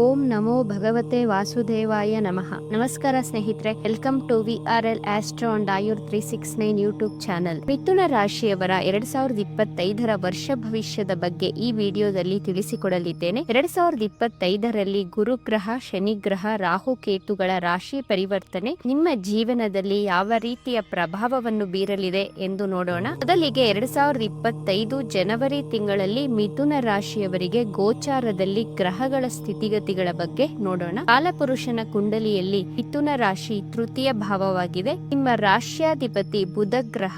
ಓಂ ನಮೋ ಭಗವತೆ ವಾಸುದೇವಾಯ ನಮಃ. ನಮಸ್ಕಾರ ಸ್ನೇಹಿತರೆ, welcome to VRL astro and Ayur 369 YouTube channel. Mithuna ರಾಶಿಯವರ 2025ರ ವರ್ಷ ಭವಿಷ್ಯದ ಬಗ್ಗೆ ಈ ವಿಡಿಯೋದಲ್ಲಿ ತಿಳಿಸಿಕೊಡಲಿದ್ದೇನೆ. 2025ರಲ್ಲಿ ಗುರುಗ್ರಹ, ಶನಿಗ್ರಹ, ರಾಹು ಕೇತುಗಳ ರಾಶಿ ಪರಿವರ್ತನೆ ನಿಮ್ಮ ಜೀವನದಲ್ಲಿ ಯಾವ ರೀತಿಯ ಪ್ರಭಾವವನ್ನು ಬೀರಲಿದೆ ಎಂದು ನೋಡೋಣ. ಮೊದಲಿಗೆ 2025 ಜನವರಿ ತಿಂಗಳಲ್ಲಿ ಮಿಥುನ ರಾಶಿಯವರಿಗೆ ಗೋಚಾರದಲ್ಲಿ ಗ್ರಹಗಳ ಸ್ಥಿತಿಗತಿಗಳ ಬಗ್ಗೆ ನೋಡೋಣ. ಕಾಲಪುರುಷನ ಕುಂಡಲಿಯಲ್ಲಿ ಮಿಥುನ ರಾಶಿ ತೃತೀಯ ಭಾವವಾಗಿದೆ. ನಿಮ್ಮ ರಾಶ್ಯಾಧಿಪತಿ ಬುಧ ಗ್ರಹ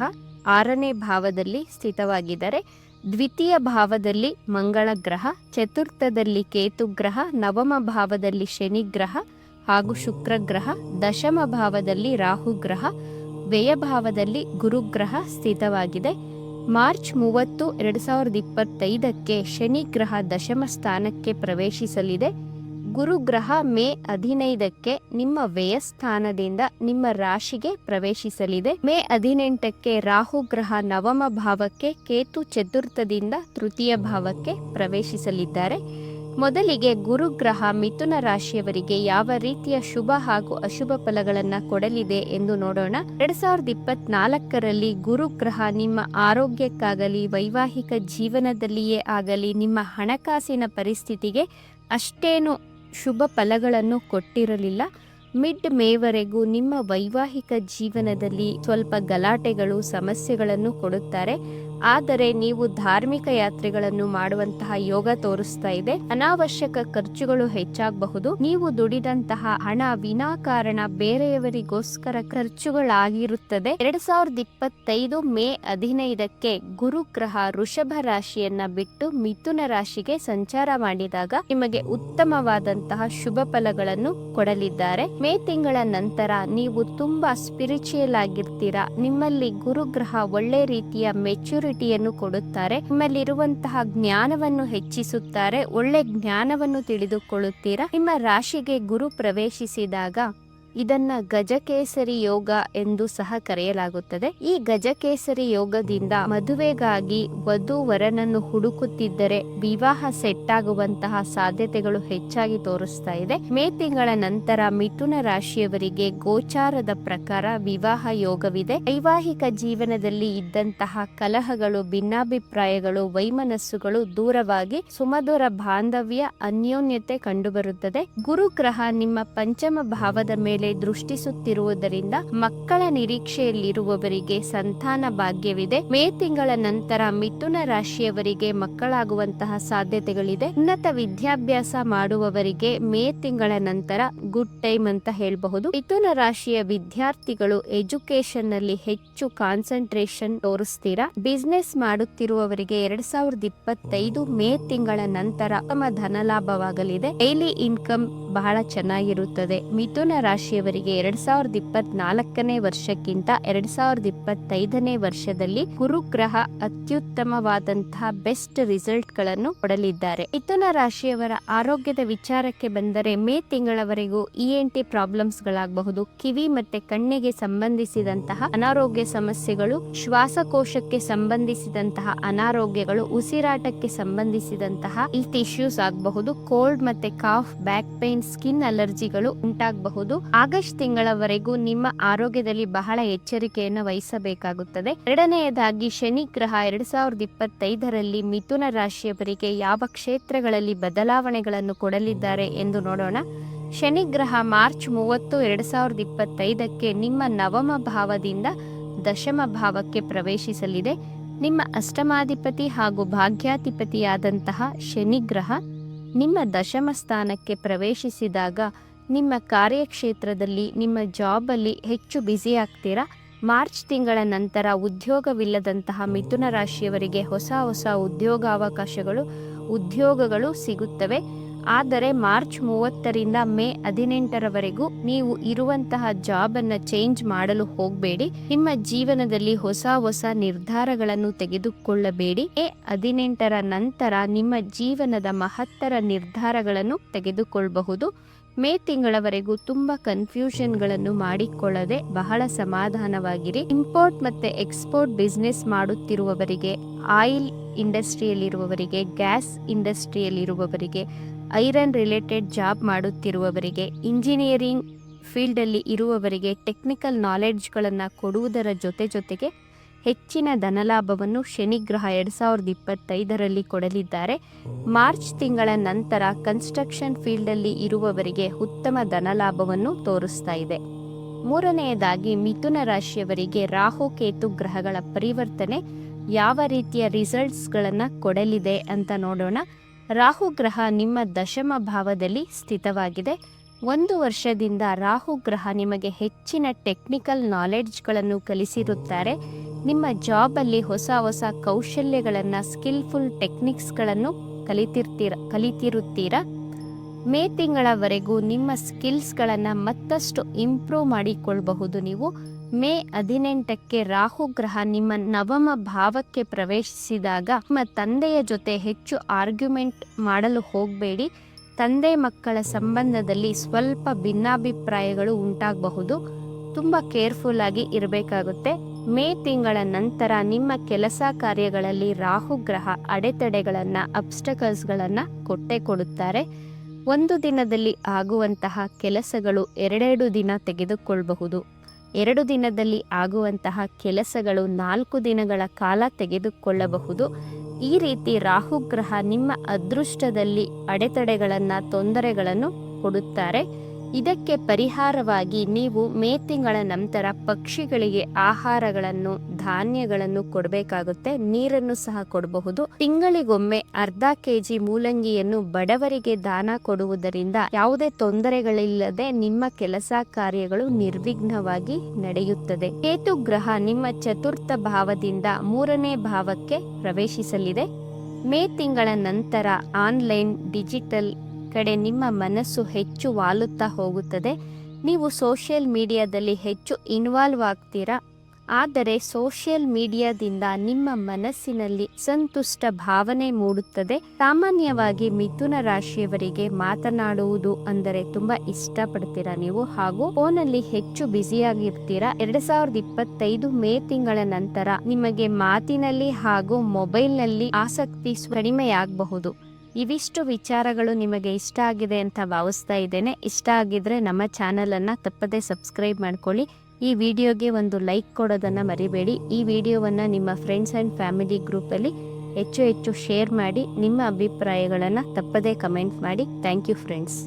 6ನೇ ಭಾವದಲ್ಲಿ ಸ್ಥಿತವಾಗಿದ್ದಾರೆ. ದ್ವಿತೀಯ ಭಾವದಲ್ಲಿ ಮಂಗಳ ಗ್ರಹ, ಚತುರ್ಥದಲ್ಲಿ ಕೇತು ಗ್ರಹ, ನವಮ ಭಾವದಲ್ಲಿ ಶನಿ ಗ್ರಹ ಹಾಗೂ ಶುಕ್ರ ಗ್ರಹ, ದಶಮ ಭಾವದಲ್ಲಿ ರಾಹು ಗ್ರಹ, ವ್ಯಯ ಭಾವದಲ್ಲಿ ಗುರುಗ್ರಹ ಸ್ಥಿತವಾಗಿದೆ. ಮಾರ್ಚ್ 30, 2025ಕ್ಕೆ ಶನಿ ಗ್ರಹ ದಶಮ ಸ್ಥಾನಕ್ಕೆ ಪ್ರವೇಶಿಸಲಿದೆ. ಗುರುಗ್ರಹ ಮೇ 15ಕ್ಕೆ ನಿಮ್ಮ ವ್ಯಯಸ್ಥಾನದಿಂದ ನಿಮ್ಮ ರಾಶಿಗೆ ಪ್ರವೇಶಿಸಲಿದೆ. ಮೇ 18ಕ್ಕೆ ರಾಹು ಗ್ರಹ ನವಮ ಭಾವಕ್ಕೆ, ಕೇತು ಚತುರ್ಥದಿಂದ ತೃತೀಯ ಭಾವಕ್ಕೆ ಪ್ರವೇಶಿಸಲಿದ್ದಾರೆ. ಮೊದಲಿಗೆ ಗುರುಗ್ರಹ ಮಿಥುನ ರಾಶಿಯವರಿಗೆ ಯಾವ ರೀತಿಯ ಶುಭ ಹಾಗೂ ಅಶುಭ ಫಲಗಳನ್ನು ಕೊಡಲಿದೆ ಎಂದು ನೋಡೋಣ. 2024ರಲ್ಲಿ ಗುರುಗ್ರಹ ನಿಮ್ಮ ಆರೋಗ್ಯಕ್ಕಾಗಲಿ, ವೈವಾಹಿಕ ಜೀವನದಲ್ಲಿಯೇ ಆಗಲಿ, ನಿಮ್ಮ ಹಣಕಾಸಿನ ಪರಿಸ್ಥಿತಿಗೆ ಅಷ್ಟೇನು ಶುಭ ಫಲಗಳನ್ನು ಕೊಟ್ಟಿರಲಿಲ್ಲ. ಮಿಡ್ ಮೇವರೆಗೂ ನಿಮ್ಮ ವೈವಾಹಿಕ ಜೀವನದಲ್ಲಿ ಸ್ವಲ್ಪ ಗಲಾಟೆಗಳು, ಸಮಸ್ಯೆಗಳನ್ನು ಕೊಡುತ್ತಾರೆ. ಆದರೆ ನೀವು ಧಾರ್ಮಿಕ ಯಾತ್ರೆಗಳನ್ನು ಮಾಡುವಂತಹ ಯೋಗ ತೋರಿಸ್ತಾ ಇದೆ. ಅನಾವಶ್ಯಕ ಖರ್ಚುಗಳು ಹೆಚ್ಚಾಗಬಹುದು. ನೀವು ದುಡಿದಂತಹ ಹಣ ವಿನಾಕಾರಣ ಬೇರೆಯವರಿಗೋಸ್ಕರ ಖರ್ಚುಗಳಾಗಿರುತ್ತದೆ. 2025 ಮೇ 15ಕ್ಕೆ ಗುರುಗ್ರಹ ವೃಷಭ ರಾಶಿಯನ್ನ ಬಿಟ್ಟು ಮಿಥುನ ರಾಶಿಗೆ ಸಂಚಾರ ಮಾಡಿದಾಗ ನಿಮಗೆ ಉತ್ತಮವಾದಂತಹ ಶುಭ ಫಲಗಳನ್ನು ಕೊಡಲಿದ್ದಾರೆ. ಮೇ ತಿಂಗಳ ನಂತರ ನೀವು ತುಂಬಾ ಸ್ಪಿರಿಚುಯಲ್ ಆಗಿರ್ತೀರಾ. ನಿಮ್ಮಲ್ಲಿ ಗುರುಗ್ರಹ ಒಳ್ಳೆ ರೀತಿಯ ಮೆಚುರಿಟಿಯನ್ನು ಕೊಡುತ್ತಾರೆ. ನಿಮ್ಮಲ್ಲಿರುವಂತಹ ಜ್ಞಾನವನ್ನು ಹೆಚ್ಚಿಸುತ್ತಾರೆ. ಒಳ್ಳೆ ಜ್ಞಾನವನ್ನು ತಿಳಿದುಕೊಳ್ಳುತ್ತೀರಾ. ನಿಮ್ಮ ರಾಶಿಗೆ ಗುರು ಪ್ರವೇಶಿಸಿದಾಗ ಇದನ್ನ ಗಜಕೇಸರಿ ಯೋಗ ಎಂದು ಸಹ ಕರೆಯಲಾಗುತ್ತದೆ. ಈ ಗಜಕೇಸರಿ ಯೋಗದಿಂದ ಮದುವೆಗಾಗಿ ವಧು ವರನನ್ನು ಹುಡುಕುತ್ತಿದ್ದರೆ ವಿವಾಹ ಸೆಟ್ ಆಗುವಂತಹ ಸಾಧ್ಯತೆಗಳು ಹೆಚ್ಚಾಗಿ ತೋರಿಸ್ತಾ ಇದೆ. ಮೇ ತಿಂಗಳ ನಂತರ ಮಿಥುನ ರಾಶಿಯವರಿಗೆ ಗೋಚಾರದ ಪ್ರಕಾರ ವಿವಾಹ ಯೋಗವಿದೆ. ವೈವಾಹಿಕ ಜೀವನದಲ್ಲಿ ಇದ್ದಂತಹ ಕಲಹಗಳು, ಭಿನ್ನಾಭಿಪ್ರಾಯಗಳು, ವೈಮನಸ್ಸುಗಳು ದೂರವಾಗಿ ಸುಮಧುರ ಬಾಂಧವ್ಯ, ಅನ್ಯೋನ್ಯತೆ ಕಂಡುಬರುತ್ತದೆ. ಗುರುಗ್ರಹ ನಿಮ್ಮ ಪಂಚಮ ಭಾವದ ಮೇಲೆ ದೃಷ್ಟಿಸುತ್ತಿರುವುದರಿಂದ ಮಕ್ಕಳ ನಿರೀಕ್ಷೆಯಲ್ಲಿರುವವರಿಗೆ ಸಂತಾನ ಭಾಗ್ಯವಿದೆ. ಮೇ ತಿಂಗಳ ನಂತರ ಮಿಥುನ ರಾಶಿಯವರಿಗೆ ಮಕ್ಕಳಾಗುವಂತಹ ಸಾಧ್ಯತೆಗಳಿದೆ. ಉನ್ನತ ವಿದ್ಯಾಭ್ಯಾಸ ಮಾಡುವವರಿಗೆ ಮೇ ತಿಂಗಳ ನಂತರ ಗುಡ್ ಟೈಮ್ ಅಂತ ಹೇಳಬಹುದು. ಮಿಥುನ ರಾಶಿಯ ವಿದ್ಯಾರ್ಥಿಗಳು ಎಜುಕೇಶನ್ ನಲ್ಲಿ ಹೆಚ್ಚು ಕಾನ್ಸಂಟ್ರೇಷನ್ ತೋರಿಸ್ತೀರಾ. ಬಿಸ್ನೆಸ್ ಮಾಡುತ್ತಿರುವವರಿಗೆ 2025 ಮೇ ತಿಂಗಳ ನಂತರ ತಮ್ಮ ಧನಲಾಭವಾಗಲಿದೆ. ಡೈಲಿ ಇನ್ಕಮ್ ಬಹಳ ಚೆನ್ನಾಗಿರುತ್ತದೆ. ಮಿಥುನ ರಾಶಿಯವರಿಗೆ 2024ನೇ ವರ್ಷಕ್ಕಿಂತ 2025ನೇ ವರ್ಷದಲ್ಲಿ ಗುರುಗ್ರಹ ಅತ್ಯುತ್ತಮವಾದಂತಹ ಬೆಸ್ಟ್ ರಿಸಲ್ಟ್ ಗಳನ್ನು ಕೊಡಲಿದ್ದಾರೆ. ಮಿಥುನ ರಾಶಿಯವರ ಆರೋಗ್ಯದ ವಿಚಾರಕ್ಕೆ ಬಂದರೆ ಮೇ ತಿಂಗಳವರೆಗೂ ENT ಪ್ರಾಬ್ಲಮ್ಸ್ ಗಳಾಗಬಹುದು. ಕಿವಿ ಮತ್ತೆ ಕಣ್ಣಿಗೆ ಸಂಬಂಧಿಸಿದಂತಹ ಅನಾರೋಗ್ಯ ಸಮಸ್ಯೆಗಳು, ಶ್ವಾಸಕೋಶಕ್ಕೆ ಸಂಬಂಧಿಸಿದಂತಹ ಅನಾರೋಗ್ಯಗಳು, ಉಸಿರಾಟಕ್ಕೆ ಸಂಬಂಧಿಸಿದಂತಹ ಹೆಲ್ತ್ ಇಶ್ಯೂಸ್ ಆಗಬಹುದು. ಕೋಲ್ಡ್ ಮತ್ತೆ ಕಾಫ್, ಬ್ಯಾಕ್ ಪೈನ್, ಸ್ಕಿನ್ ಅಲರ್ಜಿಗಳು ಉಂಟಾಗಬಹುದು. ಆಗಸ್ಟ್ ತಿಂಗಳವರೆಗೂ ನಿಮ್ಮ ಆರೋಗ್ಯದಲ್ಲಿ ಬಹಳ ಎಚ್ಚರಿಕೆಯನ್ನು ವಹಿಸಬೇಕಾಗುತ್ತದೆ. ಎರಡನೆಯದಾಗಿ ಶನಿ ಗ್ರಹ 2025ರಲ್ಲಿ ಮಿಥುನ ರಾಶಿಯವರಿಗೆ ಯಾವ ಕ್ಷೇತ್ರಗಳಲ್ಲಿ ಬದಲಾವಣೆಗಳನ್ನು ಕೊಡಲಿದ್ದಾರೆ ಎಂದು ನೋಡೋಣ. ಶನಿ ಗ್ರಹ ಮಾರ್ಚ್ 30, 2025ಕ್ಕೆ ನಿಮ್ಮ ನವಮ ಭಾವದಿಂದ ದಶಮ ಭಾವಕ್ಕೆ ಪ್ರವೇಶಿಸಲಿದೆ. ನಿಮ್ಮ ಅಷ್ಟಮಾಧಿಪತಿ ಹಾಗೂ ಭಾಗ್ಯಾಧಿಪತಿಯಾದಂತಹ ಶನಿ ಗ್ರಹ ನಿಮ್ಮ ದಶಮ ಸ್ಥಾನಕ್ಕೆ ಪ್ರವೇಶಿಸಿದಾಗ ನಿಮ್ಮ ಕಾರ್ಯಕ್ಷೇತ್ರದಲ್ಲಿ, ನಿಮ್ಮ ಜಾಬಲ್ಲಿ ಹೆಚ್ಚು ಬ್ಯುಸಿ ಆಗ್ತೀರಾ. ಮಾರ್ಚ್ ತಿಂಗಳ ನಂತರ ಉದ್ಯೋಗವಿಲ್ಲದಂತಹ ಮಿಥುನ ರಾಶಿಯವರಿಗೆ ಹೊಸ ಉದ್ಯೋಗಗಳು ಸಿಗುತ್ತವೆ. ಆದರೆ ಮಾರ್ಚ್ 30ರಿಂದ ಮೇ 18ರವರೆಗೂ ನೀವು ಇರುವಂತಹ ಜಾಬ್ ಅನ್ನ ಚೇಂಜ್ ಮಾಡಲು ಹೋಗಬೇಡಿ. ನಿಮ್ಮ ಜೀವನದಲ್ಲಿ ಹೊಸ ನಿರ್ಧಾರಗಳನ್ನು ತೆಗೆದುಕೊಳ್ಳಬೇಡಿ. ಮೇ 18ರ ನಂತರ ನಿಮ್ಮ ಜೀವನದ ಮಹತ್ತರ ನಿರ್ಧಾರಗಳನ್ನು ತೆಗೆದುಕೊಳ್ಳಬಹುದು. ಮೇ ತಿಂಗಳವರೆಗೂ ತುಂಬಾ ಕನ್ಫ್ಯೂಷನ್ಗಳನ್ನು ಮಾಡಿಕೊಳ್ಳದೆ ಬಹಳ ಸಮಾಧಾನವಾಗಿರಿ. ಇಂಪೋರ್ಟ್ ಮತ್ತೆ ಎಕ್ಸ್ಪೋರ್ಟ್ ಬಿಸ್ನೆಸ್ ಮಾಡುತ್ತಿರುವವರಿಗೆ, ಆಯಿಲ್ ಇಂಡಸ್ಟ್ರಿಯಲ್ಲಿರುವವರಿಗೆ, ಗ್ಯಾಸ್ ಇಂಡಸ್ಟ್ರಿಯಲ್ಲಿರುವವರಿಗೆ, ಐರನ್ ರಿಲೇಟೆಡ್ ಜಾಬ್ ಮಾಡುತ್ತಿರುವವರಿಗೆ, ಇಂಜಿನಿಯರಿಂಗ್ ಫೀಲ್ಡಲ್ಲಿ ಇರುವವರಿಗೆ ಟೆಕ್ನಿಕಲ್ ನಾಲೆಡ್ಜ್ಗಳನ್ನು ಕೊಡುವುದರ ಜೊತೆಗೆ ಹೆಚ್ಚಿನ ಧನಲಾಭವನ್ನು ಶನಿಗ್ರಹ 2025ರಲ್ಲಿ ಕೊಡಲಿದ್ದಾರೆ. ಮಾರ್ಚ್ ತಿಂಗಳ ನಂತರ ಕನ್ಸ್ಟ್ರಕ್ಷನ್ ಫೀಲ್ಡಲ್ಲಿ ಇರುವವರಿಗೆ ಉತ್ತಮ ಧನಲಾಭವನ್ನು ತೋರಿಸ್ತಾ ಇದೆ. ಮೂರನೆಯದಾಗಿ ಮಿಥುನ ರಾಶಿಯವರಿಗೆ ರಾಹು ಕೇತು ಗ್ರಹಗಳ ಪರಿವರ್ತನೆ ಯಾವ ರೀತಿಯ ರಿಸಲ್ಟ್ಸ್ಗಳನ್ನು ಕೊಡಲಿದೆ ಅಂತ ನೋಡೋಣ. ರಾಹು ಗ್ರಹ ನಿಮ್ಮ ದಶಮ ಭಾವದಲ್ಲಿ ಸ್ಥಿತವಾಗಿದೆ. 1 ವರ್ಷದಿಂದ ರಾಹು ಗ್ರಹ ನಿಮಗೆ ಹೆಚ್ಚಿನ ಟೆಕ್ನಿಕಲ್ ನಾಲೆಡ್ಜ್ಗಳನ್ನು ಕಲಿಸಿರುತ್ತಾರೆ. ನಿಮ್ಮ ಜಾಬಲ್ಲಿ ಹೊಸ ಕೌಶಲ್ಯಗಳನ್ನು, ಸ್ಕಿಲ್ಫುಲ್ ಟೆಕ್ನಿಕ್ಸ್ಗಳನ್ನು ಕಲಿತಿರುತ್ತೀರಾ. ಮೇ ತಿಂಗಳವರೆಗೂ ನಿಮ್ಮ ಸ್ಕಿಲ್ಸ್ಗಳನ್ನು ಮತ್ತಷ್ಟು ಇಂಪ್ರೂವ್ ಮಾಡಿಕೊಳ್ಳಬಹುದು. ನೀವು ಮೇ 18ಕ್ಕೆ ರಾಹು ಗ್ರಹ ನಿಮ್ಮ ನವಮ ಭಾವಕ್ಕೆ ಪ್ರವೇಶಿಸಿದಾಗ ನಿಮ್ಮ ತಂದೆಯ ಜೊತೆ ಹೆಚ್ಚು ಆರ್ಗ್ಯುಮೆಂಟ್ ಮಾಡಲು ಹೋಗಬೇಡಿ. ತಂದೆ ಮಕ್ಕಳ ಸಂಬಂಧದಲ್ಲಿ ಸ್ವಲ್ಪ ಭಿನ್ನಾಭಿಪ್ರಾಯಗಳು ಉಂಟಾಗಬಹುದು. ತುಂಬ ಕೇರ್ಫುಲ್ ಆಗಿ ಇರಬೇಕಾಗುತ್ತೆ. ಮೇ ತಿಂಗಳ ನಂತರ ನಿಮ್ಮ ಕೆಲಸ ಕಾರ್ಯಗಳಲ್ಲಿ ರಾಹು ಗ್ರಹ ಅಡೆತಡೆಗಳನ್ನು, ಅಬ್ಸ್ಟಕಲ್ಸ್ಗಳನ್ನು ಕೊಟ್ಟೇ ಕೊಡುತ್ತಾರೆ. ಒಂದು ದಿನದಲ್ಲಿ ಆಗುವಂತಹ ಕೆಲಸಗಳು 2 ದಿನ ತೆಗೆದುಕೊಳ್ಳಬಹುದು. 2 ದಿನದಲ್ಲಿ ಆಗುವಂತಹ ಕೆಲಸಗಳು 4 ದಿನಗಳ ಕಾಲ ತೆಗೆದುಕೊಳ್ಳಬಹುದು. ಈ ರೀತಿ ರಾಹು ಗ್ರಹ ನಿಮ್ಮ ಅದೃಷ್ಟದಲ್ಲಿ ಅಡೆತಡೆಗಳನ್ನು, ತೊಂದರೆಗಳನ್ನು ಕೊಡುತ್ತಾರೆ. ಇದಕ್ಕೆ ಪರಿಹಾರವಾಗಿ ನೀವು ಮೇ ತಿಂಗಳ ನಂತರ ಪಕ್ಷಿಗಳಿಗೆ ಆಹಾರಗಳನ್ನು, ಧಾನ್ಯಗಳನ್ನು ಕೊಡಬೇಕಾಗುತ್ತೆ. ನೀರನ್ನು ಸಹ ಕೊಡಬಹುದು. ತಿಂಗಳಿಗೊಮ್ಮೆ ಅರ್ಧ ಕೆಜಿ ಮೂಲಂಗಿಯನ್ನು ಬಡವರಿಗೆ ದಾನ ಕೊಡುವುದರಿಂದ ಯಾವುದೇ ತೊಂದರೆಗಳಿಲ್ಲದೆ ನಿಮ್ಮ ಕೆಲಸ ಕಾರ್ಯಗಳು ನಿರ್ವಿಘ್ನವಾಗಿ ನಡೆಯುತ್ತದೆ. ಕೇತು ಗ್ರಹ ನಿಮ್ಮ ಚತುರ್ಥ ಭಾವದಿಂದ 3ನೇ ಭಾವಕ್ಕೆ ಪ್ರವೇಶಿಸಲಿದೆ. ಮೇ ತಿಂಗಳ ನಂತರ ಆನ್ಲೈನ್, ಡಿಜಿಟಲ್ ಕಡೆ ನಿಮ್ಮ ಮನಸ್ಸು ಹೆಚ್ಚು ವಾಲುತ್ತಾ ಹೋಗುತ್ತದೆ. ನೀವು ಸೋಷಿಯಲ್ ಮೀಡಿಯಾದಲ್ಲಿ ಹೆಚ್ಚು ಇನ್ವಾಲ್ವ್ ಆಗ್ತೀರಾ. ಆದರೆ ಸೋಷಿಯಲ್ ಮೀಡಿಯಾದಿಂದ ನಿಮ್ಮ ಮನಸ್ಸಿನಲ್ಲಿ ಸಂತುಷ್ಟ ಭಾವನೆ ಮೂಡುತ್ತದೆ. ಸಾಮಾನ್ಯವಾಗಿ ಮಿಥುನ ರಾಶಿಯವರಿಗೆ ಮಾತನಾಡುವುದು ಅಂದರೆ ತುಂಬಾ ಇಷ್ಟಪಡ್ತೀರಾ ನೀವು, ಹಾಗೂ ಫೋನಲ್ಲಿ ಹೆಚ್ಚು ಬ್ಯುಸಿಯಾಗಿರ್ತೀರಾ. 2025 ಮೇ ತಿಂಗಳ ನಂತರ ನಿಮಗೆ ಮಾತಿನಲ್ಲಿ ಹಾಗೂ ಮೊಬೈಲ್ನಲ್ಲಿ ಆಸಕ್ತಿ ಕಡಿಮೆಯಾಗಬಹುದು. ಇವಿಷ್ಟು ವಿಚಾರಗಳು ನಿಮಗೆ ಇಷ್ಟ ಆಗಿದೆ ಅಂತ ಭಾವಿಸ್ತಾ ಇದ್ದೇನೆ. ಇಷ್ಟ ಆಗಿದ್ರೆ ನಮ್ಮ ಚಾನಲನ್ನು ತಪ್ಪದೇ ಸಬ್ಸ್ಕ್ರೈಬ್ ಮಾಡ್ಕೊಳ್ಳಿ. ಈ ವಿಡಿಯೋಗೆ ಒಂದು ಲೈಕ್ ಕೊಡೋದನ್ನು ಮರಿಬೇಡಿ. ಈ ವಿಡಿಯೋವನ್ನು ನಿಮ್ಮ ಫ್ರೆಂಡ್ಸ್ ಆ್ಯಂಡ್ ಫ್ಯಾಮಿಲಿ ಗ್ರೂಪಲ್ಲಿ ಹೆಚ್ಚು ಶೇರ್ ಮಾಡಿ. ನಿಮ್ಮ ಅಭಿಪ್ರಾಯಗಳನ್ನು ತಪ್ಪದೇ ಕಮೆಂಟ್ ಮಾಡಿ. Thank you friends.